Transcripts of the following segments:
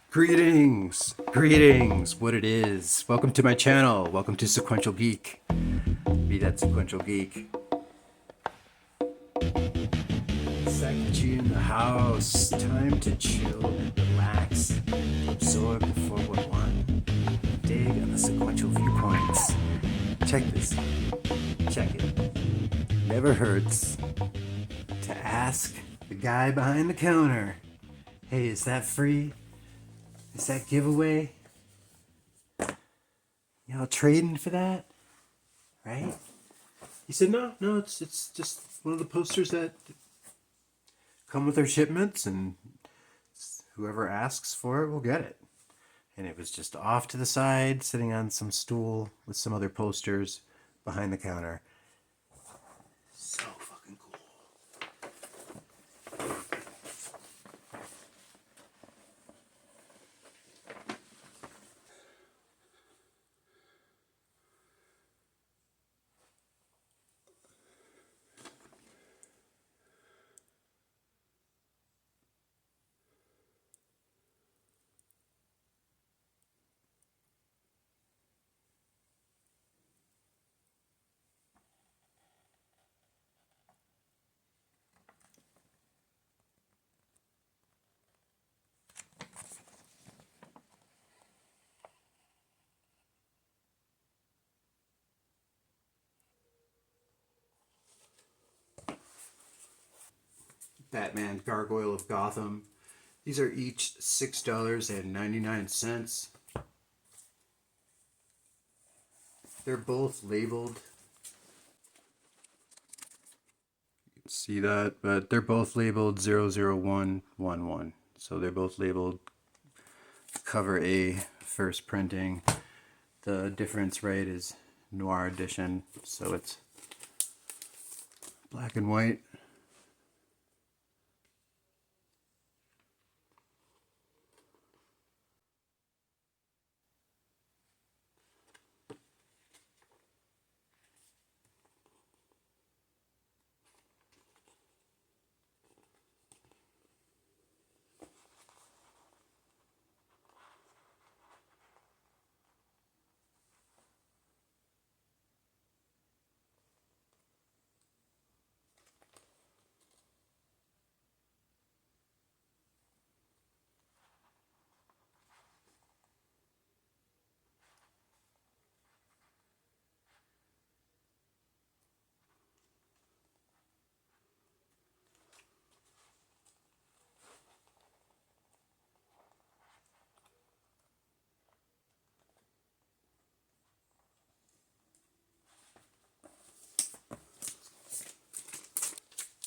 Greetings, what it is. Welcome to my channel. Welcome to Sequential Geek. Be that Sequential Geek. Secchi in the house. Time to chill and relax. Absorb the 411. Dig on the sequential viewpoints. Check this. Check it. Never hurts to ask the guy behind the counter, hey, is that free? Is that giveaway? Y'all trading for that? Right? He said, no, it's just one of the posters that come with their shipments, and whoever asks for it will get it. And it was just off to the side, sitting on some stool with some other posters behind the counter. So fucking cool. Batman Gargoyle of Gotham. These are each $6.99. They're both labeled. You can see that, but they're both labeled 00111. So they're both labeled cover A, first printing. The difference, right, is Noir Edition, so it's black and white.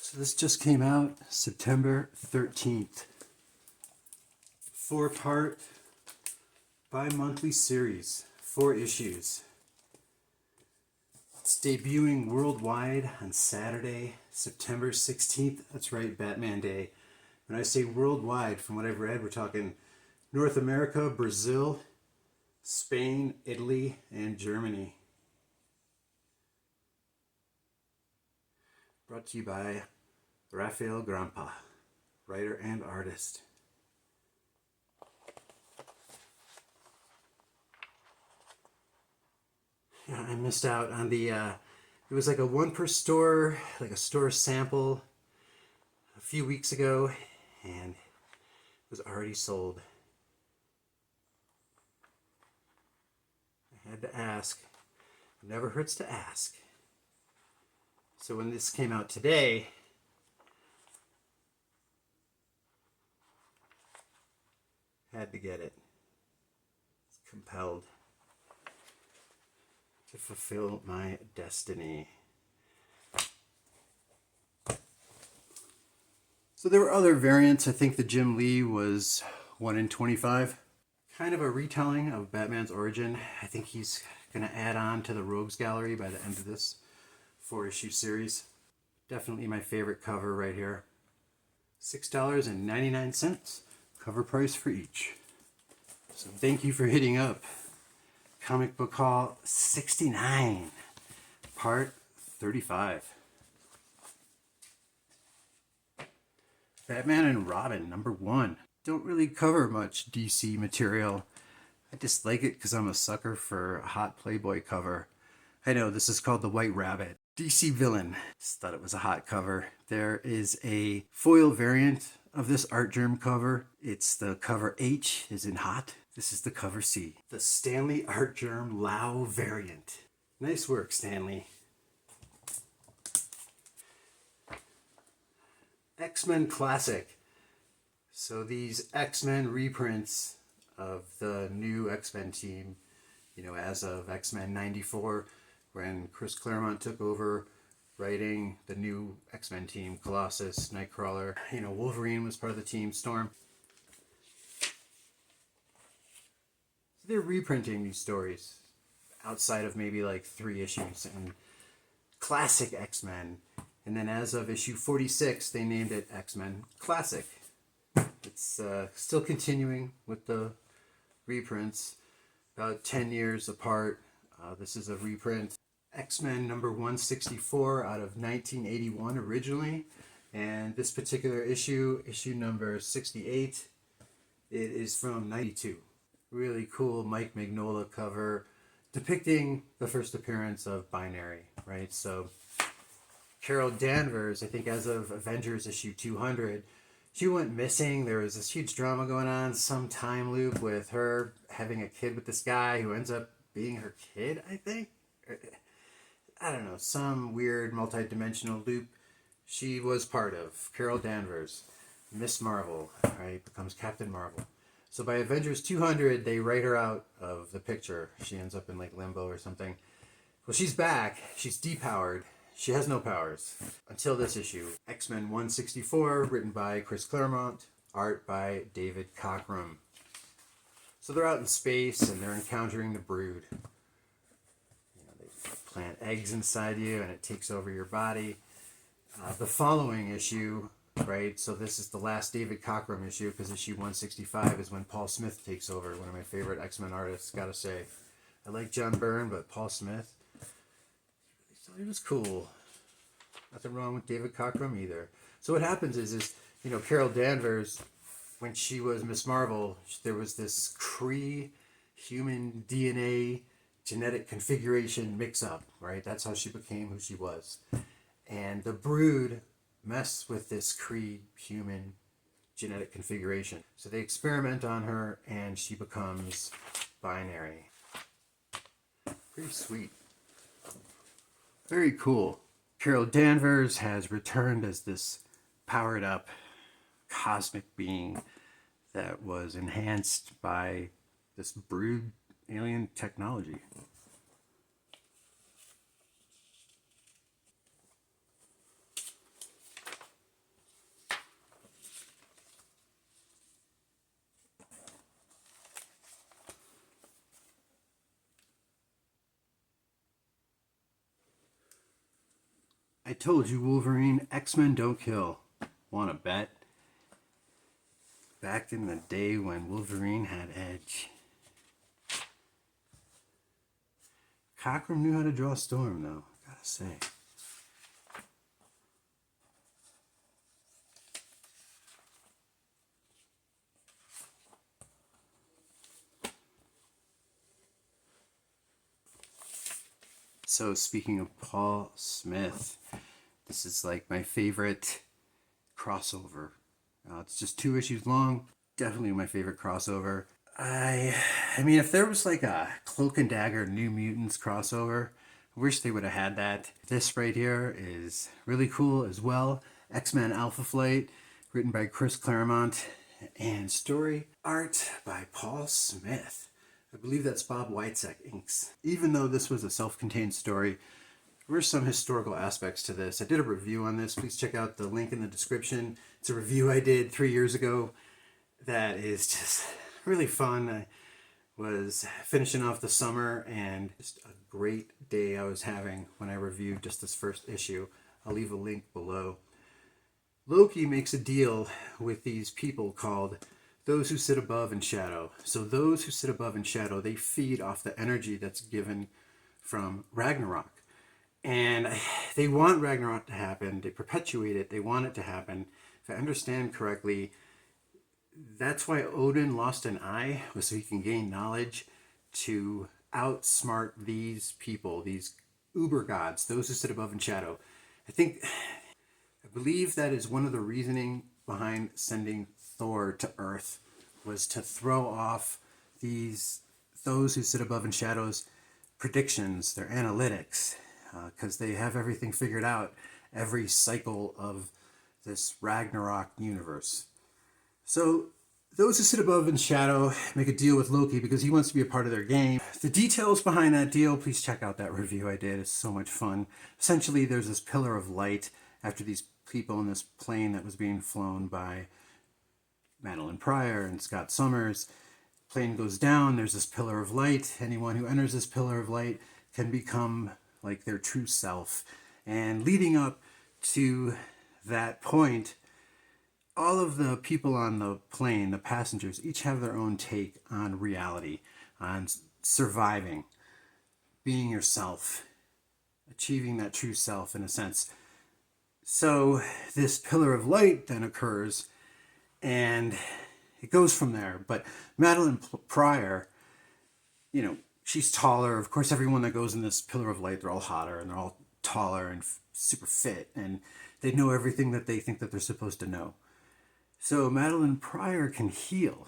So this just came out September 13th. 4-part bi-monthly series, 4 issues. It's debuting worldwide on Saturday, September 16th. That's right, Batman Day. When I say worldwide, from what I've read, we're talking North America, Brazil, Spain, Italy, and Germany. Brought to you by Rafael Grampá, writer and artist. Yeah, I missed out on the, it was like a 1 per store, like a store sample a few weeks ago, and it was already sold. I had to ask. It never hurts to ask. So when this came out today, had to get it. It's compelled to fulfill my destiny. So there were other variants. I think the Jim Lee was 1 in 25. Kind of a retelling of Batman's origin. I think he's going to add on to the Rogues Gallery by the end of this 4-issue series. Definitely my favorite cover right here. $6.99. Cover price for each. So thank you for hitting up Comic Book Haul 69, part 35. Batman and Robin, #1. don't really cover much DC material. I just like it because I'm a sucker for a hot Playboy cover. I know, this is called the White Rabbit. DC Villain. Just thought it was a hot cover. There is a foil variant of this art germ cover. It's the cover H is in hot. This is the cover C. The Stanley Art Germ Lau variant. Nice work, Stanley. X-Men Classic. So these X-Men reprints of the new X-Men team, you know, as of X-Men 94, when Chris Claremont took over writing the new X-Men team, Colossus, Nightcrawler, you know, Wolverine was part of the team, Storm. So they're reprinting these stories outside of maybe like 3 issues and classic X-Men. And then as of issue 46, they named it X-Men Classic. It's still continuing with the reprints, about 10 years apart. This is a reprint. X-Men number 164 out of 1981 originally. And this particular issue, issue number 68, it is from 92. Really cool Mike Mignola cover depicting the first appearance of Binary, right? So Carol Danvers, I think as of Avengers issue 200, she went missing. There was this huge drama going on, some time loop with her having a kid with this guy who ends up being her kid, I think. I don't know, some weird multi-dimensional loop she was part of. Carol Danvers, Miss Marvel, right, becomes Captain Marvel. So by Avengers 200, they write her out of the picture. She ends up in like limbo or something. Well, she's back. She's depowered. She has no powers until this issue. X-Men 164, written by Chris Claremont, art by David Cockrum. So they're out in space and they're encountering the Brood. You know, they plant eggs inside you and it takes over your body. The following issue, right, so this is the last David Cockrum issue because issue 165 is when Paul Smith takes over, one of my favorite X-Men artists, gotta say. I like John Byrne, but Paul Smith, it was cool. Nothing wrong with David Cockrum either. So what happens is you know, Carol Danvers, when she was Miss Marvel, there was this Kree human DNA genetic configuration mix-up, right? That's how she became who she was. And the Brood mess with this Kree human genetic configuration. So they experiment on her and she becomes Binary. Pretty sweet. Very cool. Carol Danvers has returned as this powered up cosmic being that was enhanced by this Brood alien technology. I told you, Wolverine, X-Men don't kill. Want to bet? Back in the day when Wolverine had edge. Cockrum knew how to draw Storm, though, gotta say. So speaking of Paul Smith, this is like my favorite crossover. It's just 2 issues long. Definitely my favorite crossover. I mean, if there was like a Cloak and Dagger New Mutants crossover, I wish they would have had that. This right here is really cool as well. X-Men Alpha Flight, written by Chris Claremont, and story art by Paul Smith. I believe that's Bob Whitesec inks. Even though this was a self-contained story, there were some historical aspects to this. I did a review on this. Please check out the link in the description. It's a review I did 3 years ago that is just really fun. I was finishing off the summer and just a great day I was having when I reviewed just this first issue. I'll leave a link below. Loki makes a deal with these people called those who sit above in shadow. So those who sit above in shadow, they feed off the energy that's given from Ragnarok. And they want Ragnarok to happen. They perpetuate it. They want it to happen. If I understand correctly, That's why Odin lost an eye, was so he can gain knowledge to outsmart these people, these uber gods, those who sit above in shadow. I believe that is one of the reasoning behind sending Thor to Earth, was to throw off those who sit above in shadows predictions, their analytics, because they have everything figured out, every cycle of this Ragnarok universe. So those who sit above in shadow make a deal with Loki because he wants to be a part of their game. The details behind that deal, please check out that review I did. It's so much fun. Essentially, there's this pillar of light after these people in this plane that was being flown by Madeline Pryor and Scott Summers. Plane goes down, there's this pillar of light. Anyone who enters this pillar of light can become like their true self. And leading up to that point, all of the people on the plane, the passengers, each have their own take on reality, on surviving, being yourself, achieving that true self in a sense. So this pillar of light then occurs, and it goes from there. But Madeline Pryor, she's taller. Of course, everyone that goes in this pillar of light, they're all hotter and they're all taller and super fit, and they know everything that they think that they're supposed to know. So Madeline Pryor can heal.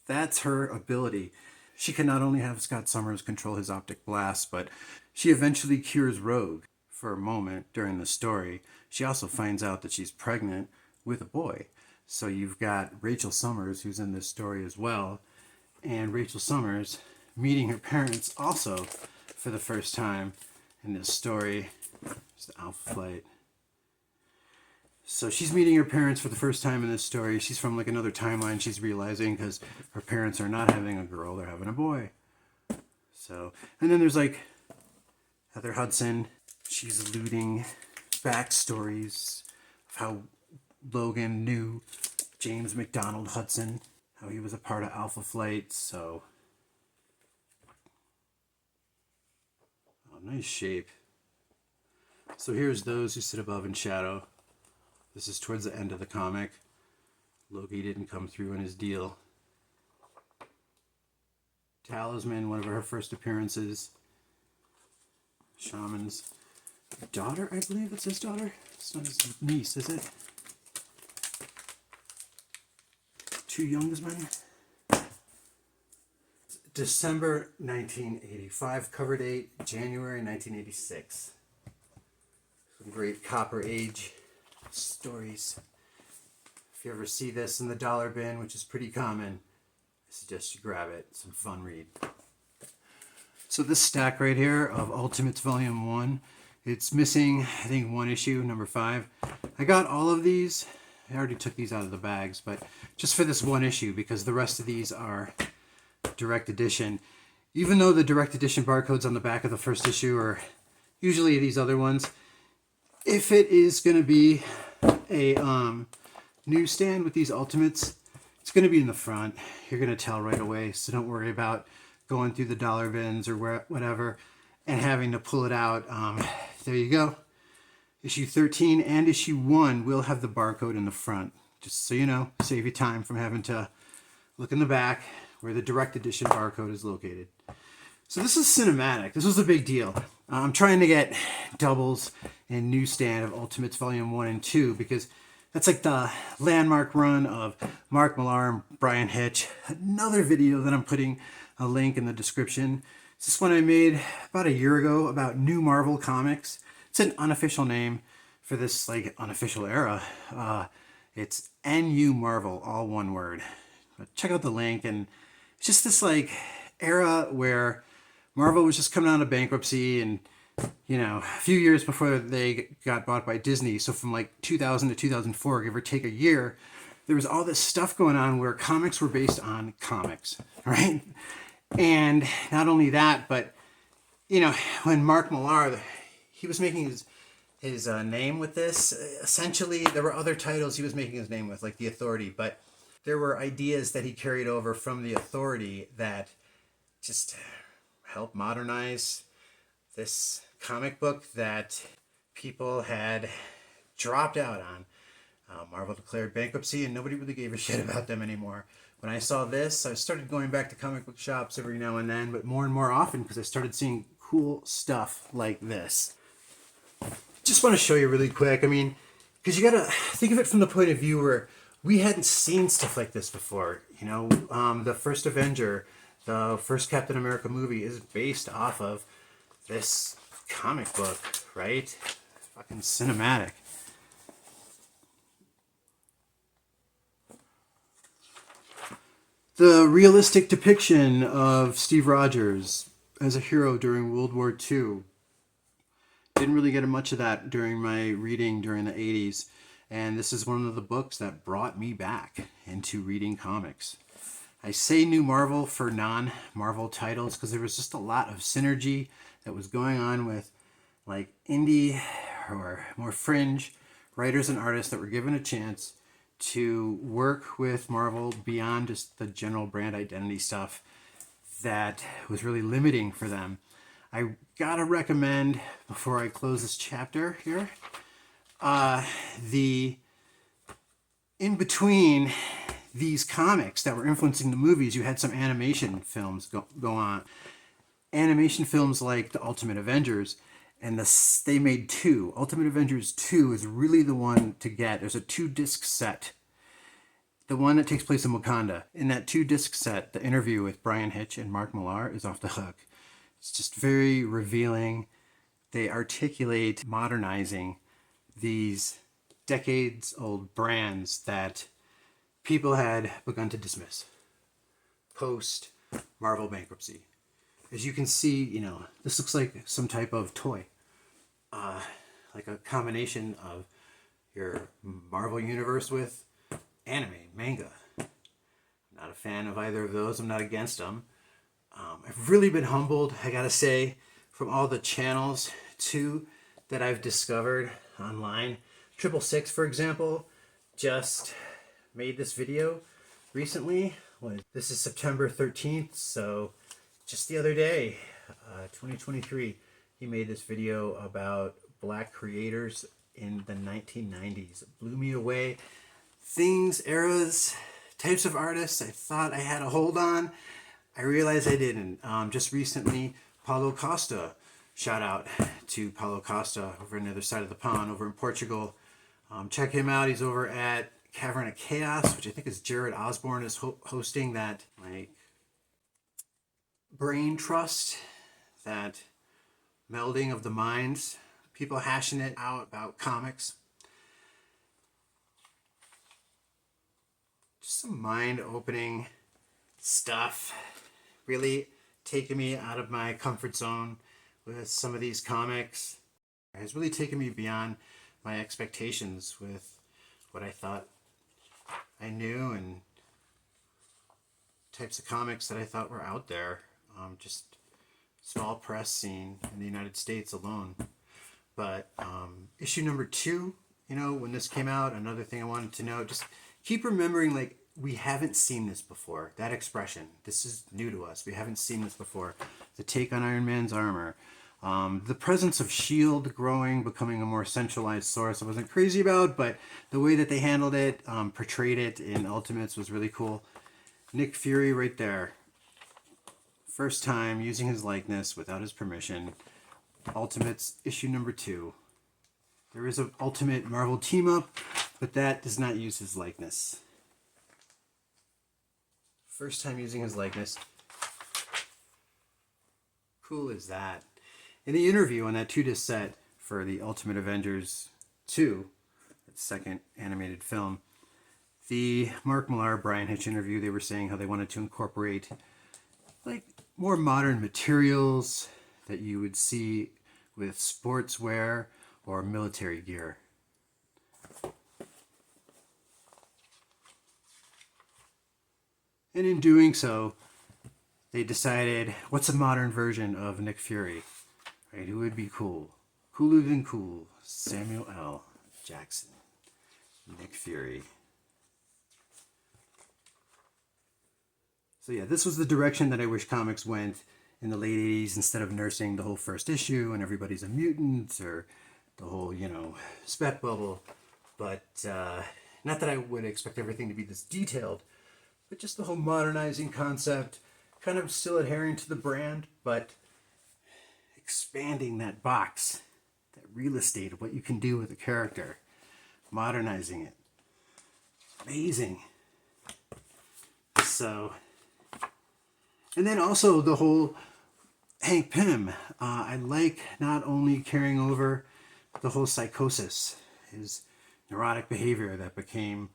That's her ability. She can not only have Scott Summers control his optic blast, but she eventually cures Rogue for a moment during the story. She also finds out that she's pregnant with a boy. So you've got Rachel Summers, who's in this story as well, and Rachel Summers meeting her parents also for the first time in this story. It's the Alpha Flight. So she's meeting her parents for the first time in this story. She's from like another timeline, she's realizing, because her parents are not having a girl, they're having a boy. So, and then there's like Heather Hudson. She's alluding backstories of how Logan knew James McDonald Hudson, how he was a part of Alpha Flight. So, nice shape. So here's those who sit above in shadow. This is towards the end of the comic. Loki didn't come through in his deal. Talisman, one of her first appearances. Shaman's daughter, I believe it's his daughter. It's not his niece, is it? Two Youngsmen. December 1985, cover date January 1986. Some great Copper Age stories. If you ever see this in the dollar bin, which is pretty common, I suggest you grab it. It's a fun read. So this stack right here of Ultimates Volume 1, it's missing, I think, one issue, number 5. I got all of these. I already took these out of the bags, but just for this one issue, because the rest of these are direct edition. Even though the direct edition barcodes on the back of the first issue are usually these other ones, if it is going to be a newsstand with these Ultimates, it's going to be in the front. You're going to tell right away, so don't worry about going through the dollar bins or whatever and having to pull it out. There you go. Issue 13 and issue 1 will have the barcode in the front. Just so you know, save you time from having to look in the back where the direct edition barcode is located. So this is cinematic. This was a big deal. I'm trying to get doubles and newsstand of Ultimates Volume 1 and 2 because that's like the landmark run of Mark Millar and Brian Hitch. Another video that I'm putting a link in the description. This is one I made about a year ago about NuMarvel Comics. It's an unofficial name for this like unofficial era. It's NuMarvel, all one word. But check out the link, and it's just this like era where Marvel was just coming out of bankruptcy, and a few years before they got bought by Disney. So from like 2000 to 2004, give or take a year, there was all this stuff going on where comics were based on comics, right? And not only that, but when Mark Millar, he was making his name with this. Essentially, there were other titles he was making his name with, like The Authority, but there were ideas that he carried over from The Authority that just helped modernize this comic book that people had dropped out Marvel declared bankruptcy and nobody really gave a shit about them anymore. When I saw this, I started going back to comic book shops every now and then, but more and more often because I started seeing cool stuff like this. Just want to show you really quick. I mean, because you got to think of it from the point of view where we hadn't seen stuff like this before. You know, the first Avenger, the first Captain America movie is based off of this comic book, right? Fucking cinematic. The realistic depiction of Steve Rogers as a hero during World War II. Didn't really get much of that during my reading during the 80s. And this is one of the books that brought me back into reading comics. I say NuMarvel for non-Marvel titles because there was just a lot of synergy that was going on with like indie or more fringe writers and artists that were given a chance to work with Marvel beyond just the general brand identity stuff that was really limiting for them. I gotta recommend, before I close this chapter here, the in between these comics that were influencing the movies, you had some animation films go on. Animation films like The Ultimate Avengers, and they made two. Ultimate Avengers 2 is really the one to get. There's a 2-disc set. The one that takes place in Wakanda. In that 2-disc set, the interview with Brian Hitch and Mark Millar is off the hook. It's just very revealing. They articulate modernizing these decades-old brands that people had begun to dismiss post-Marvel bankruptcy. As you can see, you know, this looks like some type of toy. Like a combination of your Marvel universe with anime, manga. I'm not a fan of either of those. I'm not against them. I've really been humbled, I gotta say, from all the channels, too, that I've discovered online. XXXV, for example, just made this video recently. This is September 13th, so just the other day, 2023, he made this video about black creators in the 1990s. It blew me away. Things, eras, types of artists I thought I had a hold on, I realized I didn't. Just recently, Paulo Costa. Shout out to Paulo Costa over on the other side of the pond, over in Portugal. Check him out. He's over at Cavern of Chaos, which I think is Jared Osborne is hosting that like brain trust, that melding of the minds, people hashing it out about comics. Just some mind-opening stuff, really taking me out of my comfort zone with some of these comics. It has really taken me beyond my expectations with what I thought I knew and types of comics that I thought were out there. Just small press scene in the United States alone. But issue number 2, you know, when this came out, another thing I wanted to know, just keep remembering, like, we haven't seen this before. That expression, this is new to us. We haven't seen this before. The take on Iron Man's armor. The presence of S.H.I.E.L.D. growing, becoming a more centralized source, I wasn't crazy about, but the way that they handled it, portrayed it in Ultimates was really cool. Nick Fury right there. First time using his likeness without his permission. Ultimates issue number 2. There is an Ultimate Marvel team up, but that does not use his likeness. First time using his likeness. Cool is that? In the interview on that 2-disc set for the Ultimate Avengers 2, that second animated film, the Mark Millar, Brian Hitch interview, they were saying how they wanted to incorporate like more modern materials that you would see with sportswear or military gear. And in doing so, they decided, what's a modern version of Nick Fury? Right, who would be cool? Cooler than cool. Samuel L. Jackson. Nick Fury. So yeah, this was the direction that I wish comics went in the late 80s, instead of nursing the whole first issue and everybody's a mutant, or the whole, you know, spec bubble. but not that I would expect everything to be this detailed, but just the whole modernizing concept, kind of still adhering to the brand, but expanding that box, that real estate of what you can do with a character, modernizing it. Amazing. So, and then also the whole Hank Pym. I like not only carrying over the whole psychosis, his neurotic behavior that became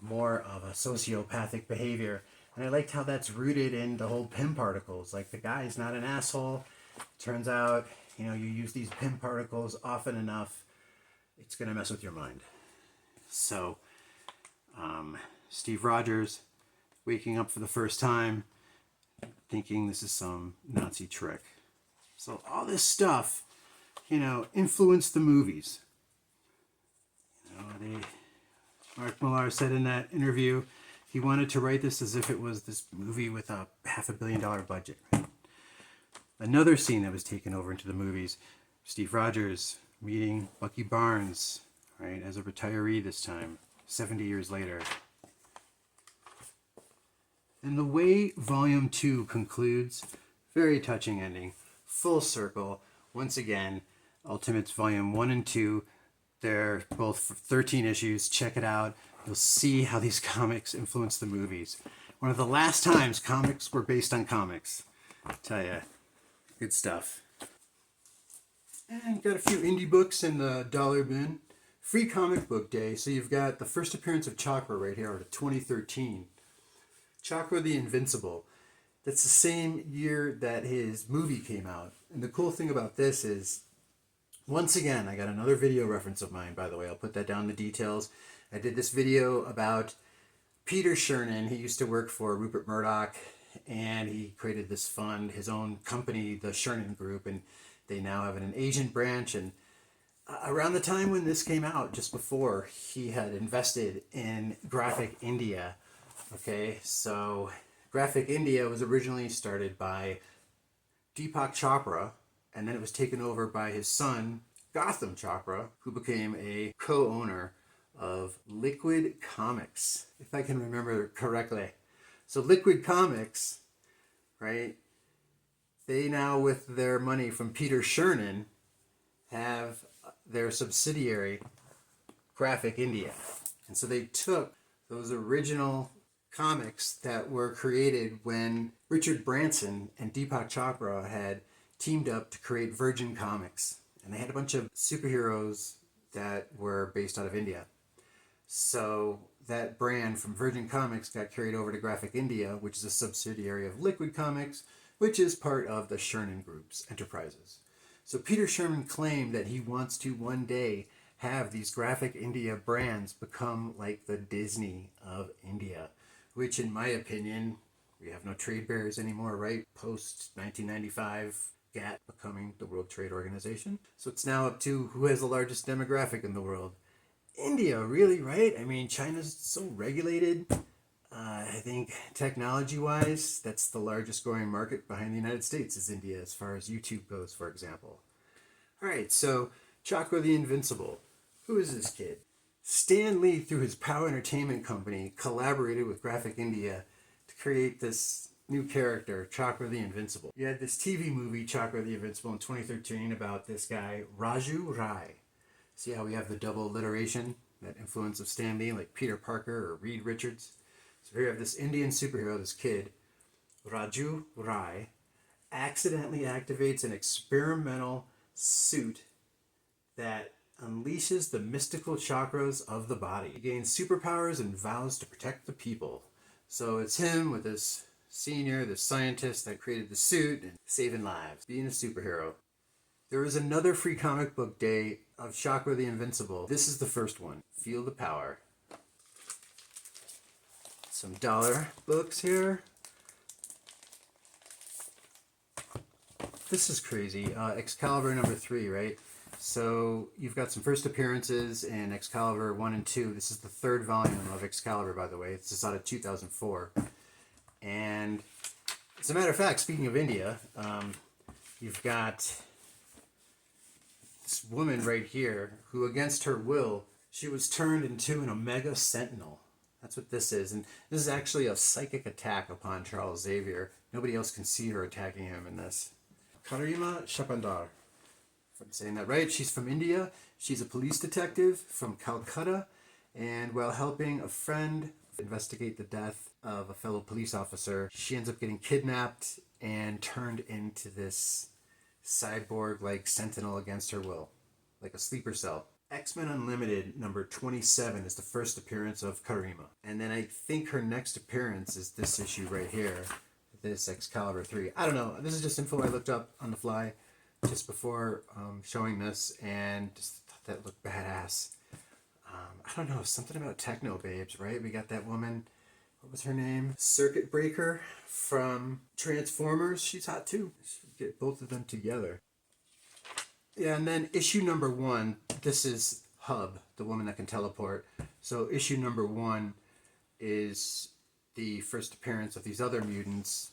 more of a sociopathic behavior. And I liked how that's rooted in the whole Pym particles. Like, the guy's not an asshole. Turns out, you know, you use these Pym particles often enough, it's going to mess with your mind. So, Steve Rogers waking up for the first time, thinking this is some Nazi trick. So all this stuff, you know, influenced the movies. You know, Mark Millar said in that interview he wanted to write this as if it was this movie with a $500 million budget. Right? Another scene that was taken over into the movies, Steve Rogers meeting Bucky Barnes, right, as a retiree this time, 70 years later. And the way Volume 2 concludes, very touching ending, full circle. Once again, Ultimates Volume 1 and 2, they're both 13 issues. Check it out. You'll see how these comics influence the movies. One of the last times comics were based on comics. I tell ya, good stuff. And got a few indie books in the dollar bin. Free Comic Book Day. So you've got the first appearance of Chakra right here out of 2013. Chakra the Invincible. That's the same year that his movie came out. And the cool thing about this is, once again, I got another video reference of mine, by the way. I'll put that down in the details. I did this video about Peter Chernin. He used to work for Rupert Murdoch, and he created this fund, his own company, the Chernin Group, and they now have an Asian branch. And around the time when this came out, just before, he had invested in Graphic India. Okay, so Graphic India was originally started by Deepak Chopra, and then it was taken over by his son, Gotham Chopra, who became a co-owner of Liquid Comics, if I can remember correctly. So Liquid Comics, right, they now, with their money from Peter Chernin, have their subsidiary, Graphic India. And so they took those original comics that were created when Richard Branson and Deepak Chopra had teamed up to create Virgin Comics. And they had a bunch of superheroes that were based out of India. So that brand from Virgin Comics got carried over to Graphic India, which is a subsidiary of Liquid Comics, which is part of the Chernin Group's enterprises. So Peter Chernin claimed that he wants to one day have these Graphic India brands become like the Disney of India, which in my opinion, we have no trade barriers anymore, right? Post 1995, GATT becoming the World Trade Organization. So it's now up to who has the largest demographic in the world. India, really, right? I mean, China's so regulated. I think technology-wise, that's the largest growing market behind the United States is India, as far as YouTube goes, for example. All right, so Chakra the Invincible. Who is this kid? Stan Lee, through his Pow Entertainment Company, collaborated with Graphic India to create this new character, Chakra the Invincible. You had this TV movie, Chakra the Invincible, in 2013 about this guy, Raju Rai. See how we have the double alliteration, that influence of Stan Lee, like Peter Parker or Reed Richards? So here we have this Indian superhero, this kid, Raju Rai, accidentally activates an experimental suit that unleashes the mystical chakras of the body. He gains superpowers and vows to protect the people. So it's him with this senior, this scientist that created the suit and saving lives, being a superhero. There is another Free Comic Book Day of Chakra the Invincible. This is the first one. Feel the power. Some dollar books here. This is crazy. Excalibur number 3, right? So you've got some first appearances in Excalibur 1 and 2. This is the third volume of Excalibur, by the way. This is out of 2004. And as a matter of fact, speaking of India, you've got this woman right here who, against her will, She was turned into an Omega Sentinel. That's what this is. And this is actually a psychic attack upon Charles Xavier. Nobody else can see her attacking him in this. Karima Shapandar. If I'm saying that right, she's from India. She's a police detective from Calcutta. And while helping a friend investigate the death of a fellow police officer, she ends up getting kidnapped and turned into this cyborg-like sentinel against her will, like a sleeper cell. X-Men Unlimited number 27 is the first appearance of Karima. And then I think her next appearance is this issue right here, this Excalibur 3. I don't know, this is just info I looked up on the fly just before showing this, and just thought that looked badass. I don't know, something about Techno Babes, right? We got that woman, what was her name? Circuit Breaker from Transformers. She's hot too. Should get both of them together. Yeah, and then issue number 1, this is Hub, the woman that can teleport. So issue number 1 is the first appearance of these other mutants.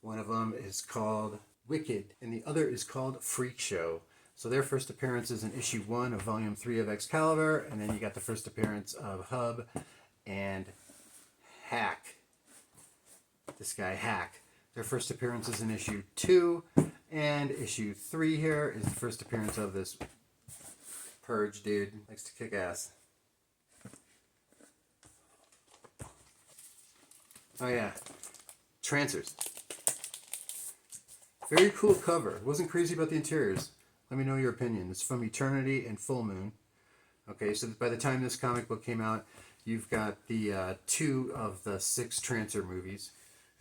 One of them is called Wicked, and the other is called Freak Show. So their first appearance is in issue 1 of volume 3 of Excalibur, and then you got the first appearance of Hub and Hack. This guy, Hack. Their first appearance is in issue 2, and issue 3 here is the first appearance of this Purge dude. Likes to kick ass. Oh yeah, Trancers. Very cool cover. Wasn't crazy about the interiors. Let me know your opinion. It's from Eternity and Full Moon. Okay, so by the time this comic book came out, you've got the 2 of the 6 Trancer movies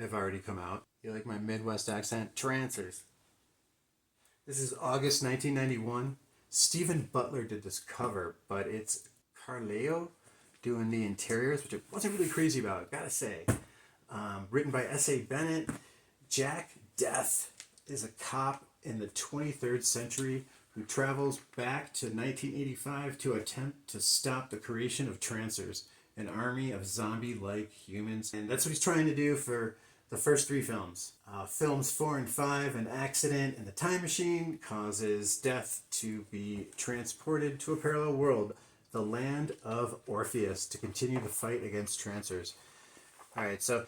have already come out. You like my Midwest accent? Trancers. This is August 1991. Stephen Butler did this cover, but it's Carleo doing the interiors, which I wasn't really crazy about, gotta say. Written by S.A. Bennett. Jack Death is a cop in the 23rd century who travels back to 1985 to attempt to stop the creation of Trancers, an army of zombie-like humans. And that's what he's trying to do for the first 3 films. Films 4 and 5, an accident in the time machine causes Death to be transported to a parallel world, the land of Orpheus, to continue the fight against Trancers. Alright, so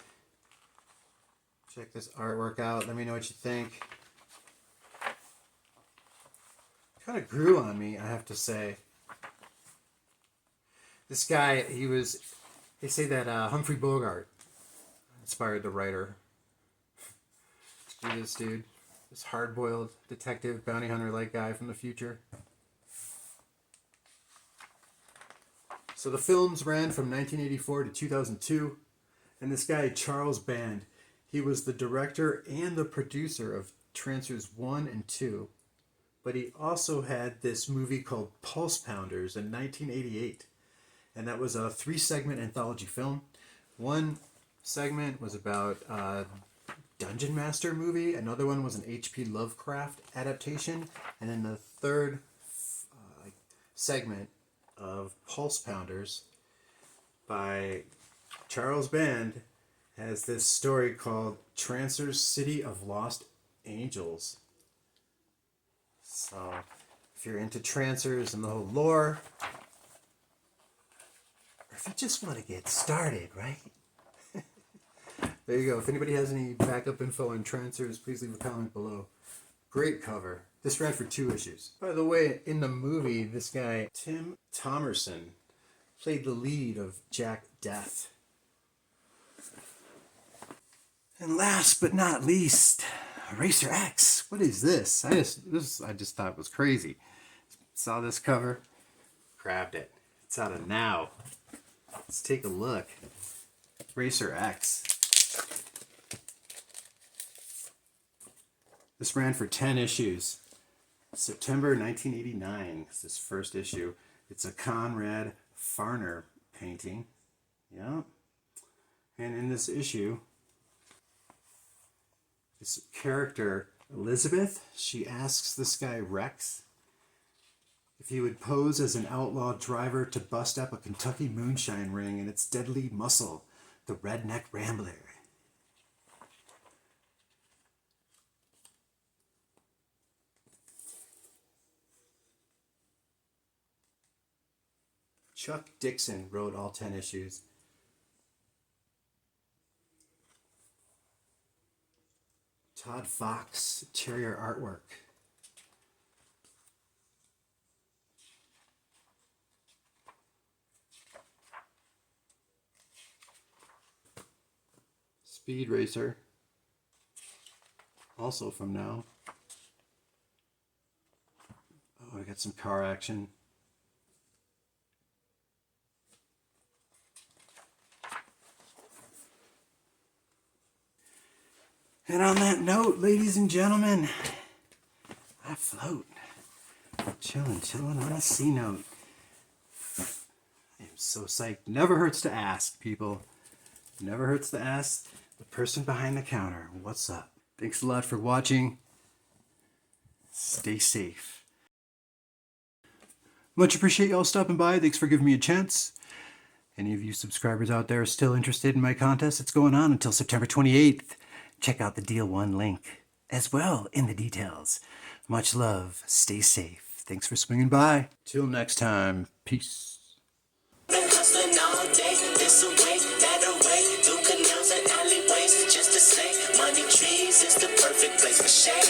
check this artwork out. Let me know what you think. Kind of grew on me, I have to say. This guy, they say that Humphrey Bogart inspired the writer. Look at this dude. This hard-boiled detective, bounty hunter-like guy from the future. So the films ran from 1984 to 2002. And this guy, Charles Band, he was the director and the producer of Trancers 1 and 2. But he also had this movie called Pulse Pounders in 1988. And that was a 3-segment anthology film. One segment was about a Dungeon Master movie. Another one was an H.P. Lovecraft adaptation. And then the third segment of Pulse Pounders by Charles Band has this story called Trancer's City of Lost Angels. So, if you're into Trancers and the whole lore, or if you just want to get started, right? There you go. If anybody has any backup info on Trancers, please leave a comment below. Great cover. This ran for 2 issues. By the way, in the movie, this guy, Tim Thomerson, played the lead of Jack Death. And last but not least, Eraser X. What is this? I just thought it was crazy. Saw this cover, grabbed it. It's out of Now. Let's take a look. Eraser X. This ran for 10 issues. September 1989 is this first issue. It's a Conrad Farner painting. Yeah. And in this issue, this character, Elizabeth, she asks this guy, Rex, if he would pose as an outlaw driver to bust up a Kentucky moonshine ring and its deadly muscle, the Redneck Rambler. Chuck Dixon wrote all 10 issues. Todd Fox, interior artwork. Speed Racer, also from now. Oh, I got some car action. And on that note, ladies and gentlemen, I float. Chilling on a C note. I am so psyched. Never hurts to ask, people. Never hurts to ask the person behind the counter, what's up? Thanks a lot for watching. Stay safe. Much appreciate y'all stopping by. Thanks for giving me a chance. Any of you subscribers out there are still interested in my contest? It's going on until September 28th. Check out the Deal 1 link as well in the details. Much love. Stay safe. Thanks for swinging by. Till next time. Peace. Been hustling all day, this away, that away, through canals and alleyways, just to say, money trees is the perfect place for shade.